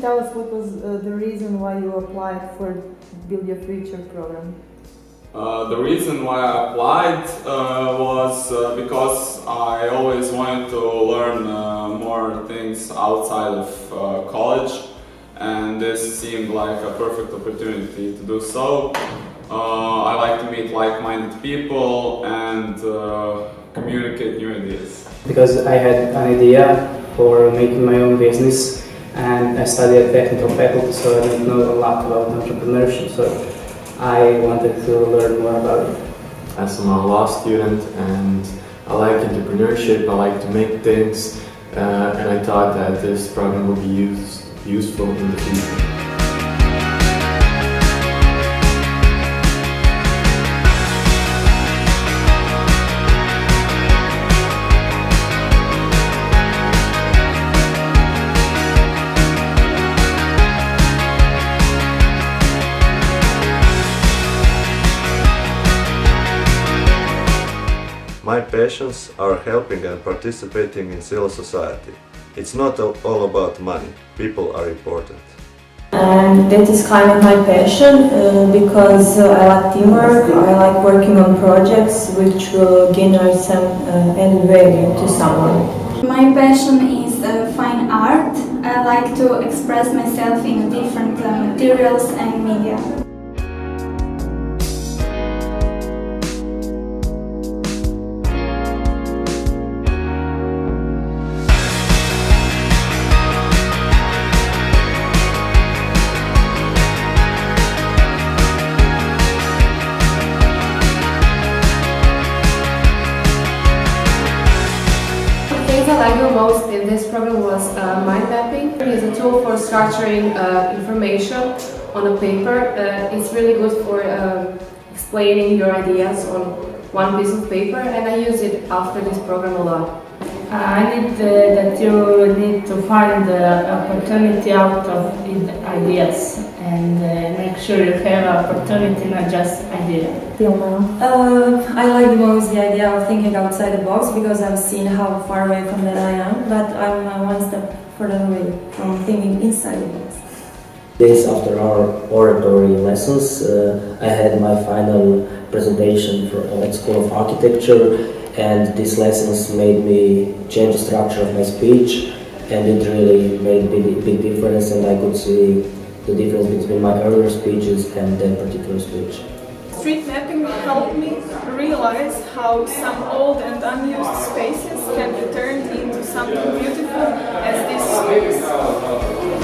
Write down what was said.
tell us what was the reason why you applied for Build Your Future program? The reason why I applied was because I always wanted to learn more things outside of college, and this seemed like a perfect opportunity to do so. I like to meet like-minded people and communicate new ideas. Because I had an idea for making my own business, and I studied at technical faculty, so I didn't know a lot about entrepreneurship, so I wanted to learn more about it. As I'm a law student and I like entrepreneurship, I like to make things, and I thought that this program would be useful in the future. My passions are helping and participating in civil society. It's not all about money. People are important. And that is kind of my passion because I like teamwork, I like working on projects which will generate some added value to someone. My passion is fine art. I like to express myself in different materials and media. What I like the most in this program was mind mapping. It's a tool for structuring information on a paper. It's really good for explaining your ideas on one piece of paper, and I use it after this program a lot. I need that you need to find the opportunity out of ideas and make sure you have opportunity, not just idea. I like the most the idea of thinking outside the box because I've seen how far away from that I am, but I'm one step further away from thinking inside the box. Days after our oratory lessons, I had my final presentation at School of Architecture, and these lessons made me change the structure of my speech, and it really made a big difference, and I could see the difference between my earlier speeches and that particular speech. Street mapping helped me realize how some old and unused spaces can be turned into something beautiful as this space.